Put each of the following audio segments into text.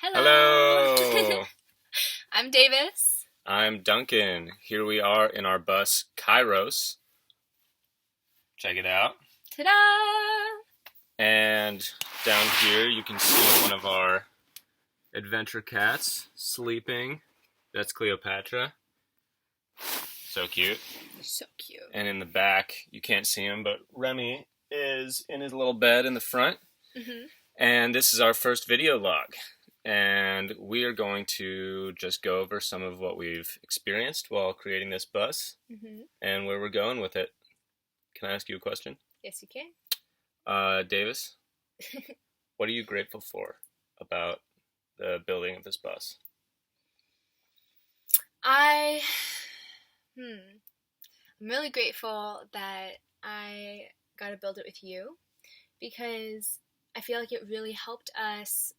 Hello! Hello! I'm Davis. I'm Duncan. Here we are in our bus, Kairos. Check it out. Ta-da! And down here you can see one of our adventure cats sleeping. That's Cleopatra. So cute. So cute. And in the back, you can't see him, but Remy is in his little bed in the front. Mm-hmm. And this is our first video log. And we are going to just go over some of what we've experienced while creating this bus and where we're going with it. Can I ask you a question? Yes, you can. Davis, what are you grateful for about the building of this bus? I'm really grateful that I got to build it with you because I feel like it really helped us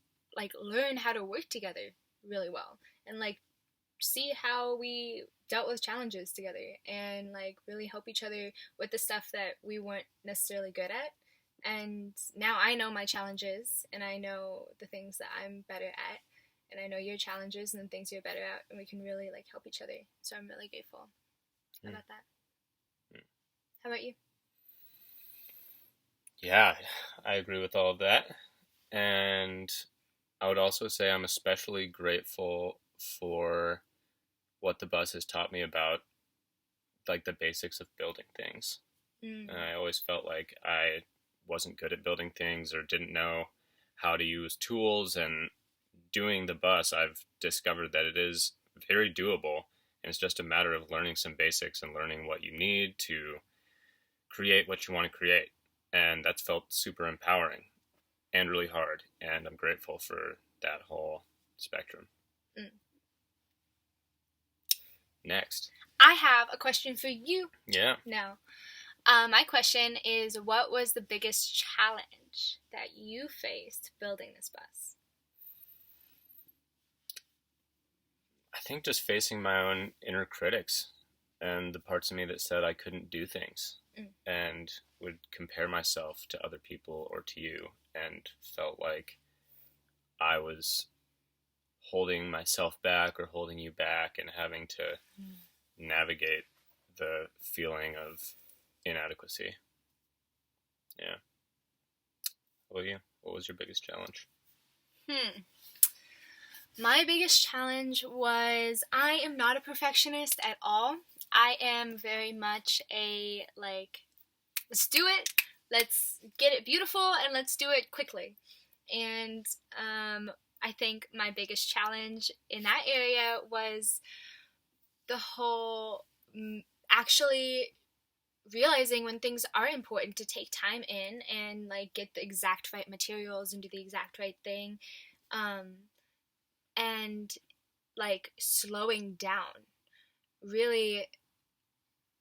learn how to work together really well and see how we dealt with challenges together and really help each other with the stuff that we weren't necessarily good at. And now I know my challenges and I know the things that I'm better at, and I know your challenges and the things you're better at, and we can really help each other. So I'm really grateful about that. How about you? Yeah, I agree with all of that. And I would also say I'm especially grateful for what the bus has taught me about the basics of building things. And I always felt like I wasn't good at building things or didn't know how to use tools, and doing the bus I've discovered that it is very doable, and it's just a matter of learning some basics and learning what you need to create what you want to create. And that's felt super empowering and really hard, and I'm grateful for that whole spectrum. Next, I have a question for you. Yeah. Now, my question is, what was the biggest challenge that you faced building this bus? I think just facing my own inner critics and the parts of me that said I couldn't do things and would compare myself to other people or to you, and felt like I was holding myself back or holding you back and having to navigate the feeling of inadequacy. Yeah. How about you? What was your biggest challenge? My biggest challenge was I am not a perfectionist at all. I am very much a let's do it, let's get it beautiful, and let's do it quickly. And I think my biggest challenge in that area was the whole actually realizing when things are important to take time in and get the exact right materials and do the exact right thing, and slowing down. Really,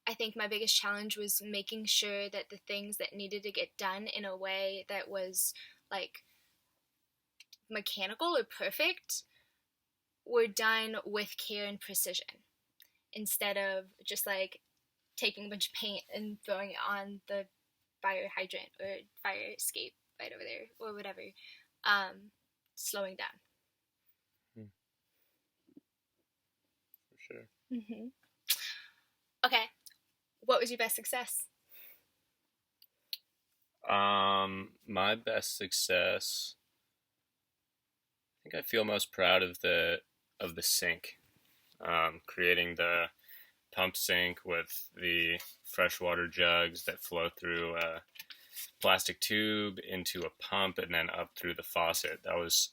I think my biggest challenge was making sure that the things that needed to get done in a way that was mechanical or perfect were done with care and precision, instead of just taking a bunch of paint and throwing it on the fire hydrant or fire escape right over there or whatever. Slowing down. For sure. Okay, what was your best success? My best success, I think I feel most proud of the sink. Creating the pump sink with the freshwater jugs that flow through a plastic tube into a pump and then up through the faucet. That was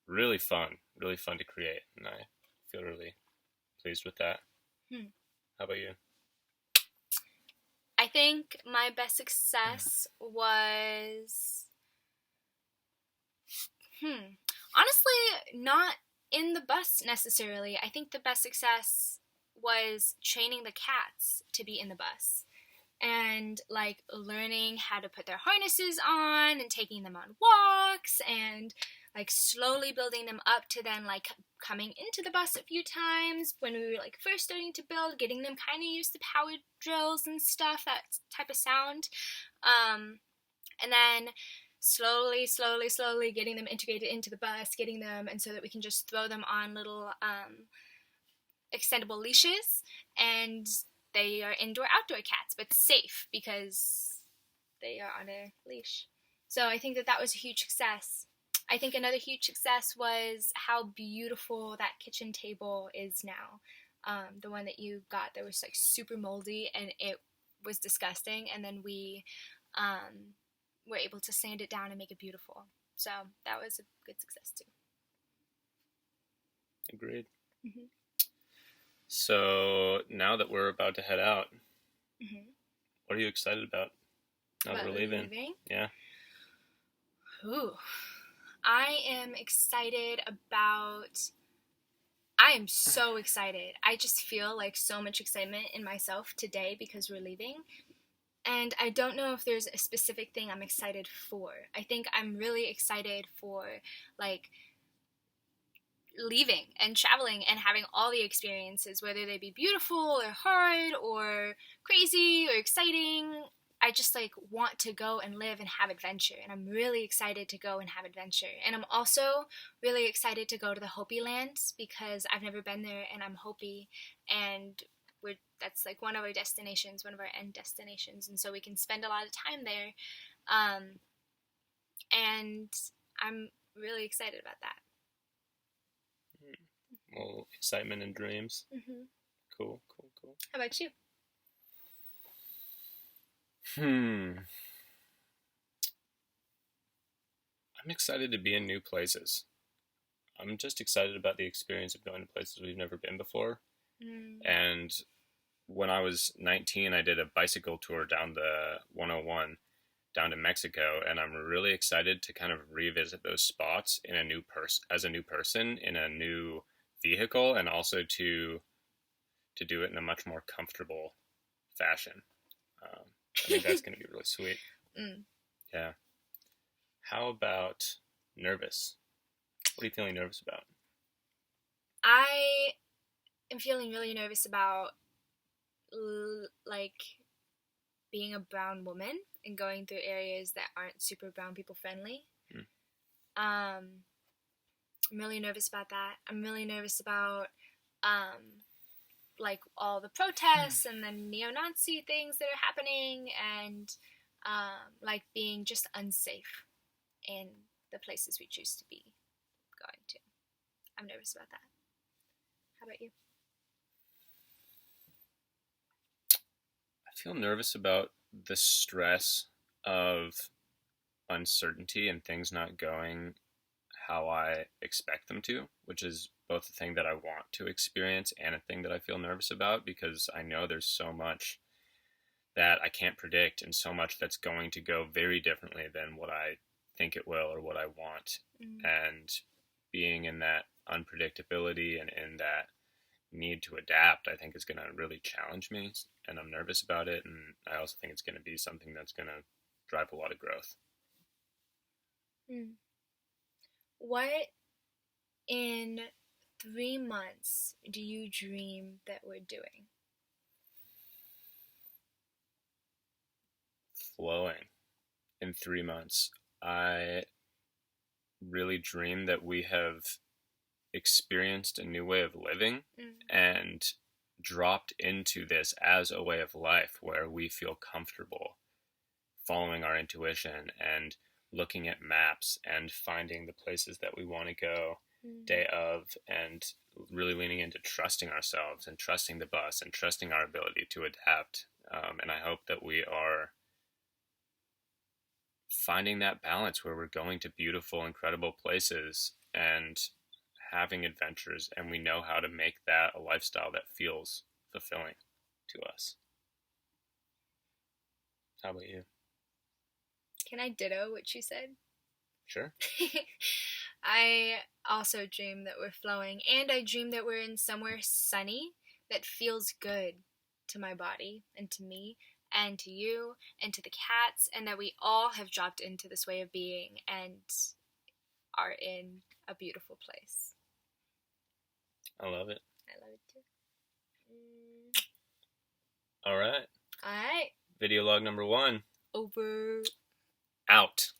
really fun to create, and I feel really pleased with that. How about you? I think my best success was honestly not in the bus necessarily. I think the best success was training the cats to be in the bus and learning how to put their harnesses on and taking them on walks and slowly building them up to then coming into the bus a few times when we were first starting to build, getting them kind of used to power drills and stuff, that type of sound. And then slowly getting them integrated into the bus, getting them, and so that we can just throw them on little extendable leashes, and they are indoor-outdoor cats, but safe because they are on a leash. So I think that that was a huge success. I think another huge success was how beautiful that kitchen table is now. The one that you got that was like super moldy and it was disgusting, and then we were able to sand it down and make it beautiful. So that was a good success too. Agreed. Mm-hmm. So now that we're about to head out, Mm-hmm. what are you excited about now that we're leaving? Yeah. Ooh. I am excited about... I am so excited. I just feel like so much excitement in myself today because we're leaving. And I don't know if there's a specific thing I'm excited for. I think I'm really excited for, like, leaving and traveling and having all the experiences, whether they be beautiful or hard or crazy or exciting. I just like want to go and live and have adventure, and I'm really excited to go and have adventure. And I'm also really excited to go to the Hopi lands because I've never been there, and I'm Hopi, and that's like one of our destinations, one of our end destinations, and so we can spend a lot of time there. And I'm really excited about that. Well, excitement and dreams. Mm-hmm. Cool. How about you? I'm excited to be in new places. I'm just excited about the experience of going to places we've never been before. And when I was 19, I did a bicycle tour down the 101 down to Mexico, and I'm really excited to kind of revisit those spots in a new as a new person in a new vehicle, and also to do it in a much more comfortable fashion. I think that's going to be really sweet. Yeah. How about nervous? What are you feeling nervous about? I am feeling really nervous about like being a brown woman and going through areas that aren't super brown people friendly. I'm really nervous about that. I'm really nervous about like all the protests and the neo-Nazi things that are happening, and like being just unsafe in the places we choose to be going to. I'm nervous about that. How about you? I feel nervous about the stress of uncertainty and things not going how I expect them to, which is both a thing that I want to experience and a thing that I feel nervous about, because I know there's so much that I can't predict and so much that's going to go very differently than what I think it will or what I want. And being in that unpredictability and in that need to adapt, I think is going to really challenge me, and I'm nervous about it. And I also think it's going to be something that's going to drive a lot of growth. What in 3 months do you dream that we're doing? Flowing. In 3 months, I really dream that we have experienced a new way of living and dropped into this as a way of life where we feel comfortable following our intuition and looking at maps and finding the places that we want to go day of, and really leaning into trusting ourselves and trusting the bus and trusting our ability to adapt. And I hope that we are finding that balance where we're going to beautiful, incredible places and having adventures, and we know how to make that a lifestyle that feels fulfilling to us. How about you? Can I ditto what you said? Sure. I also dream that we're flowing, and I dream that we're in somewhere sunny that feels good to my body and to me and to you and to the cats, and that we all have dropped into this way of being and are in a beautiful place. I love it. I love it too. All right. All right. Video log number 1. Over. Out.